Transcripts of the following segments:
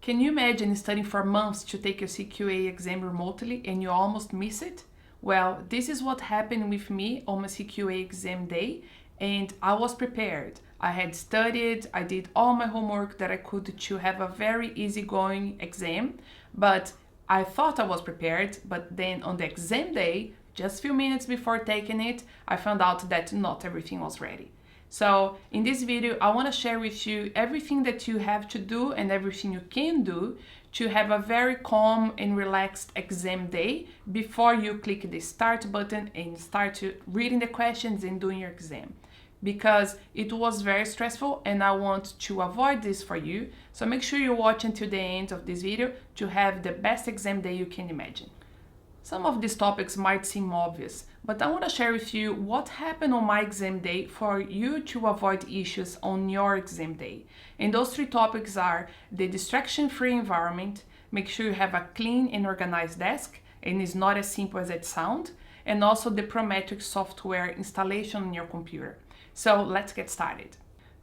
Can you imagine studying for months to take your CQA exam remotely and you almost miss it? Well, this is what happened with me on my CQA exam day, and I was prepared. I had studied, I did all my homework that I could to have a very easygoing exam, but I thought I was prepared, but then on the exam day, just a few minutes before taking it, I found out that not everything was ready. So in this video, I want to share with you everything that you have to do and everything you can do to have a very calm and relaxed exam day before you click the start button and start reading the questions and doing your exam. Because it was very stressful and I want to avoid this for you. So make sure you watch until the end of this video to have the best exam day you can imagine. Some of these topics might seem obvious, but I want to share with you what happened on my exam day for you to avoid issues on your exam day. And those three topics are the distraction-free environment, make sure you have a clean and organized desk, and it's not as simple as it sounds, and also the Prometric software installation on your computer. So let's get started.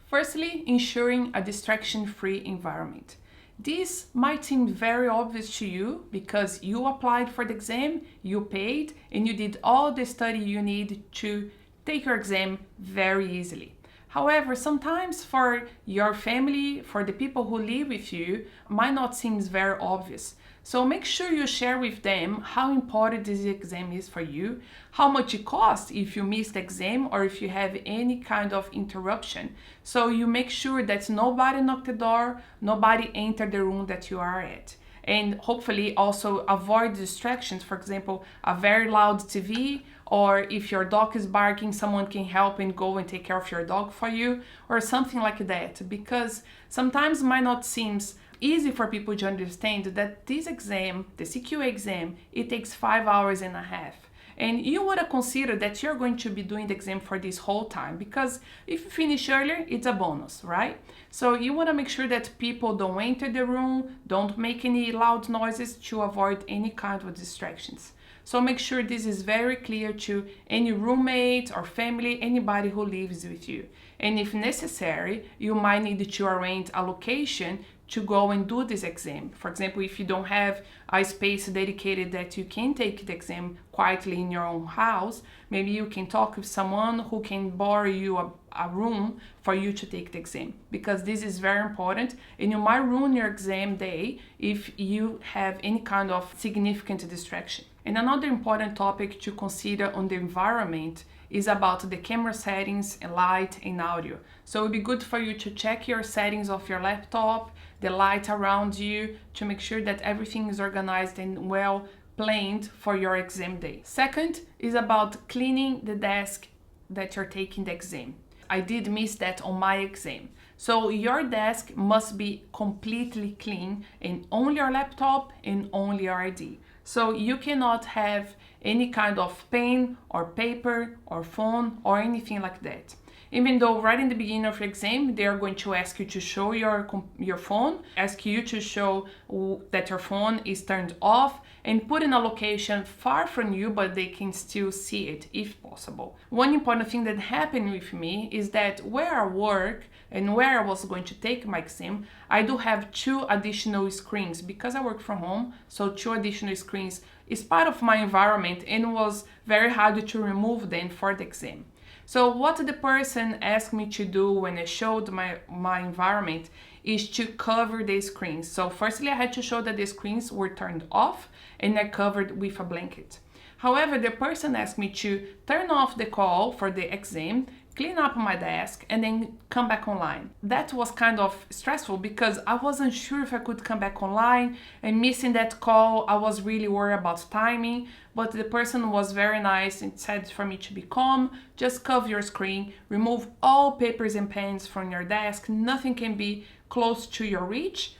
Firstly, ensuring a distraction-free environment. This might seem very obvious to you because you applied for the exam, you paid, and you did all the study you need to take your exam very easily. However, sometimes for your family, for the people who live with you, might not seem very obvious. So make sure you share with them how important this exam is for you, how much it costs if you miss the exam or if you have any kind of interruption. So you make sure that nobody knocked the door, nobody entered the room that you are at. And hopefully also avoid distractions, for example, a very loud TV, or if your dog is barking, someone can help and go and take care of your dog for you, or something like that. Because sometimes it might not seem easy for people to understand that this exam, the CQA exam, it takes 5 hours and a half. And you want to consider that you're going to be doing the exam for this whole time, because if you finish earlier, it's a bonus, right? So you want to make sure that people don't enter the room, don't make any loud noises to avoid any kind of distractions. So make sure this is very clear to any roommate or family, anybody who lives with you. And if necessary, you might need to arrange a location to go and do this exam. For example, if you don't have a space dedicated that you can take the exam quietly in your own house, maybe you can talk with someone who can borrow you a room for you to take the exam, because this is very important and you might ruin your exam day if you have any kind of significant distraction. And another important topic to consider on the environment is about the camera settings and light and audio. So it would be good for you to check your settings of your laptop, the light around you, to make sure that everything is organized and well planned for your exam day. Second is about cleaning the desk that you're taking the exam. I did miss that on my exam. So your desk must be completely clean and only your laptop and only your ID. So you cannot have any kind of pen or paper or phone or anything like that. Even though right in the beginning of your exam, they are going to ask you to show your phone, ask you to show that your phone is turned off and put in a location far from you, but they can still see it if possible. One important thing that happened with me is that where I work and where I was going to take my exam, I do have 2 additional screens because I work from home. So 2 additional screens is part of my environment and it was very hard to remove them for the exam. So what the person asked me to do when I showed my environment is to cover the screens. So firstly, I had to show that the screens were turned off and I covered with a blanket. However, the person asked me to turn off the call for the exam, clean up my desk, and then come back online. That was kind of stressful because I wasn't sure if I could come back online, and missing that call, I was really worried about timing, but the person was very nice and said for me to be calm, just cover your screen, remove all papers and pens from your desk, nothing can be close to your reach.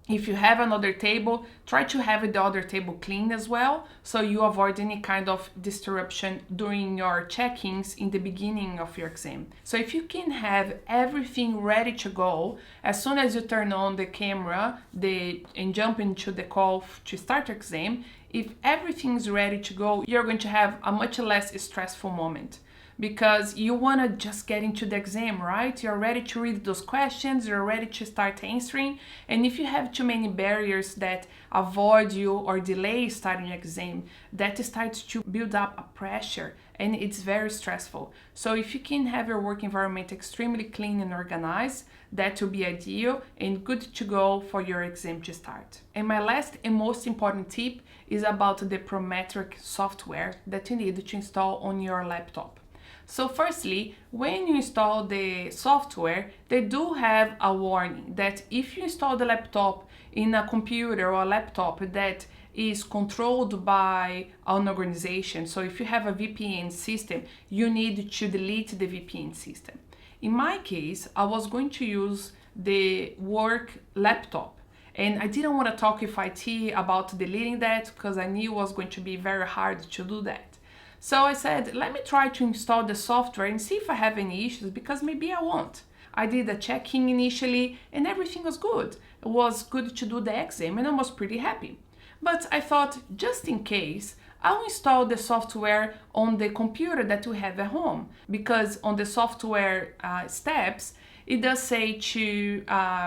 If you have another table, try to have the other table clean as well, so you avoid any kind of disruption during your check-ins in the beginning of your exam. So if you can have everything ready to go, as soon as you turn on the camera and jump into the call to start your exam, if everything is ready to go, you're going to have a much less stressful moment. because you want to just get into the exam, right? You're ready to read those questions, you're ready to start answering. And if you have too many barriers that avoid you or delay starting your exam, that starts to build up a pressure and it's very stressful. So if you can have your work environment extremely clean and organized, that will be ideal and good to go for your exam to start. And my last and most important tip is about the Prometric software that you need to install on your laptop. So firstly, when you install the software, they do have a warning that if you install the laptop in a computer or a laptop that is controlled by an organization, so if you have a VPN system, you need to delete the VPN system. In my case, I was going to use the work laptop, and I didn't want to talk with IT about deleting that because I knew it was going to be very hard to do that. So I said, let me try to install the software and see if I have any issues, because maybe I won't. I did a check-in initially and everything was good. It was good to do the exam and I was pretty happy. But I thought, just in case, I'll install the software on the computer that we have at home, because on the software steps, it does say to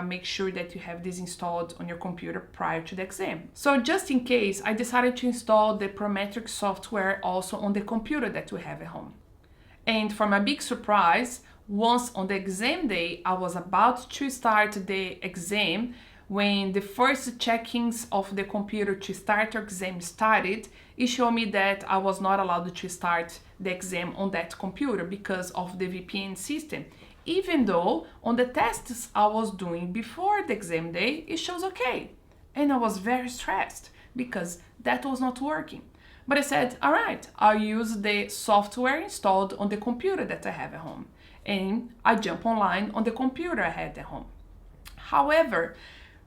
make sure that you have this installed on your computer prior to the exam. So just in case, I decided to install the Prometric software also on the computer that we have at home. And for my big surprise, once on the exam day, I was about to start the exam, when the first check-ins of the computer to start your exam started, it showed me that I was not allowed to start the exam on that computer because of the VPN system. Even though on the tests I was doing before the exam day, it shows okay. And I was very stressed because that was not working. But I said, all right, I'll use the software installed on the computer that I have at home. And I jump online on the computer I had at home. However,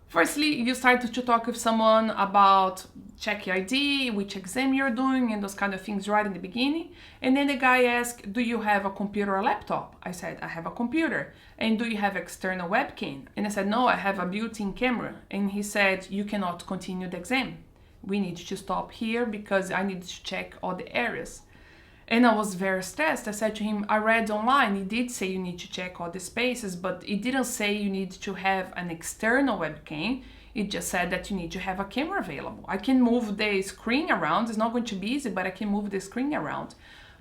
firstly, you start to talk with someone about check your ID, which exam you're doing, and those kind of things right in the beginning. And then the guy asked, do you have a computer or laptop? I said, I have a computer. And do you have external webcam? And I said, no, I have a built-in camera. And he said, you cannot continue the exam. We need to stop here because I need to check all the areas. And I was very stressed. I said to him, I read online, it did say you need to check all the spaces, but it didn't say you need to have an external webcam. It just said that you need to have a camera available. I can move the screen around. It's not going to be easy, but I can move the screen around.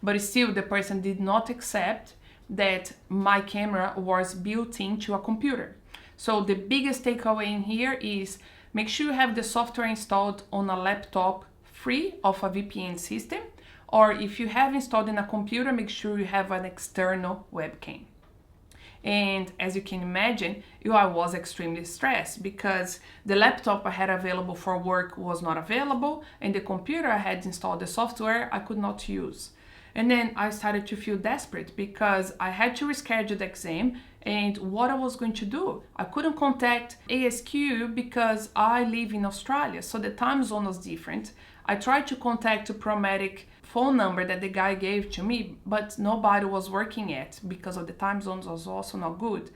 But still, the person did not accept that my camera was built into a computer. So the biggest takeaway in here is make sure you have the software installed on a laptop free of a VPN system. Or if you have installed in a computer, make sure you have an external webcam. And as you can imagine, I was extremely stressed because the laptop I had available for work was not available, and the computer I had installed the software I could not use. And then I started to feel desperate because I had to reschedule the exam, and what I was going to do? I couldn't contact ASQ because I live in Australia, so the time zone was different. I tried to contact the Prometric phone number that the guy gave to me, but nobody was working yet because of the time zones was also not good.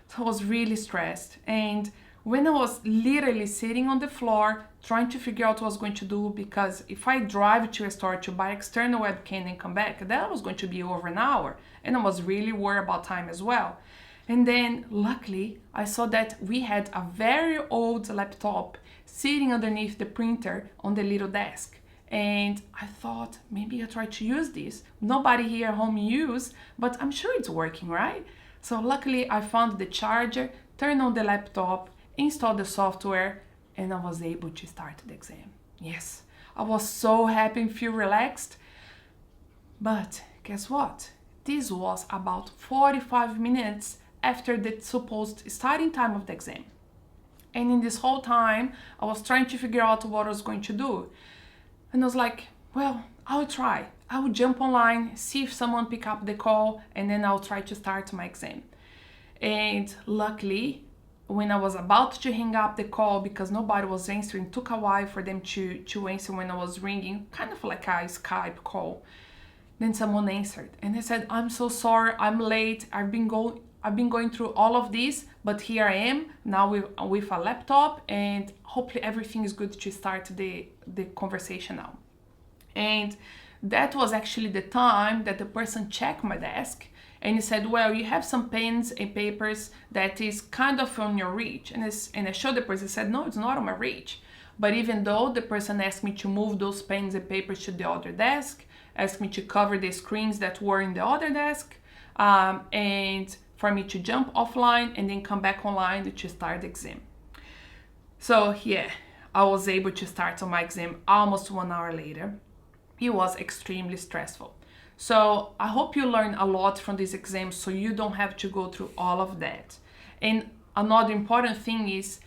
So I was really stressed. And when I was literally sitting on the floor trying to figure out what I was going to do, because if I drive to a store to buy external webcam and come back, that was going to be over an hour. And I was really worried about time as well. And then luckily I saw that we had a very old laptop sitting underneath the printer on the little desk. And I thought, maybe I'll try to use this. Nobody here at home use, but I'm sure it's working, right? So luckily I found the charger, turned on the laptop, installed the software, and I was able to start the exam. Yes, I was so happy and feel relaxed. But guess what? This was about 45 minutes after the supposed starting time of the exam. And in this whole time, I was trying to figure out what I was going to do. And I was like, well, I'll try. I will jump online, see if someone pick up the call, and then I'll try to start my exam. And luckily, when I was about to hang up the call because nobody was answering, it took a while for them to answer when I was ringing, kind of like a Skype call. Then someone answered and they said, I'm so sorry, I'm late. I've been going through all of this, but here I am now with a laptop, and hopefully everything is good to start the conversation now. And that was actually the time that the person checked my desk and he said, well, you have some pens and papers that is kind of on your reach. And I showed the person, I said, no, it's not on my reach. But even though the person asked me to move those pens and papers to the other desk, asked me to cover the screens that were in the other desk, and for me to jump offline and then come back online to start the exam. So yeah, I was able to start on my exam almost 1 hour later. It was extremely stressful. So I hope you learn a lot from this exam so you don't have to go through all of that. And another important thing is,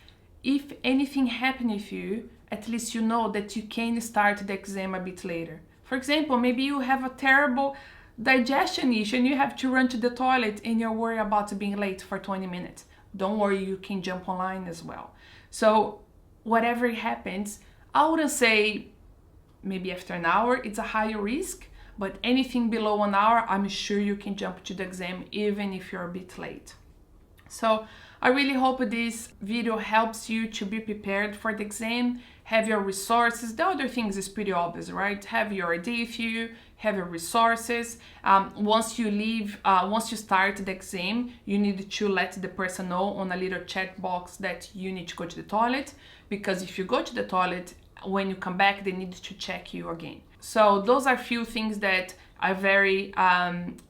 if anything happens with you, at least you know that you can start the exam a bit later. For example, maybe you have a terrible digestion issue and you have to run to the toilet and you're worried about being late for 20 minutes. Don't worry, you can jump online as well. So whatever happens, I wouldn't say maybe after an hour, it's a higher risk, but anything below 1 hour, I'm sure you can jump to the exam even if you're a bit late. So I really hope this video helps you to be prepared for the exam, have your resources. The other things is pretty obvious, right? Have your ID with you, have your resources. Once you start the exam, you need to let the person know on a little chat box that you need to go to the toilet, because if you go to the toilet, when you come back, they need to check you again. So those are few things that are very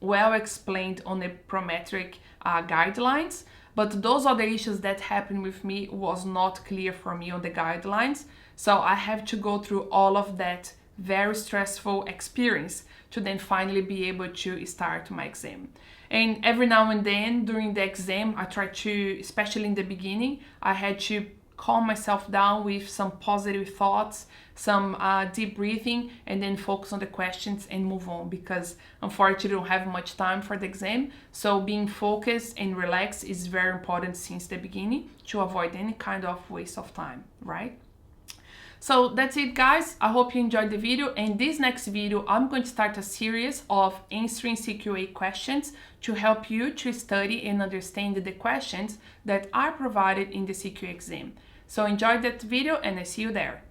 well explained on the Prometric guidelines. But those are the issues that happened with me was not clear for me on the guidelines. So I have to go through all of that very stressful experience to then finally be able to start my exam. And every now and then during the exam, I try to, especially in the beginning, I had to calm myself down with some positive thoughts, some deep breathing, and then focus on the questions and move on, because unfortunately I don't have much time for the exam. So being focused and relaxed is very important since the beginning to avoid any kind of waste of time, right? So that's it, guys. I hope you enjoyed the video. And this next video, I'm going to start a series of answering CQA questions to help you to study and understand the questions that are provided in the CQA exam. So enjoy that video and I see you there.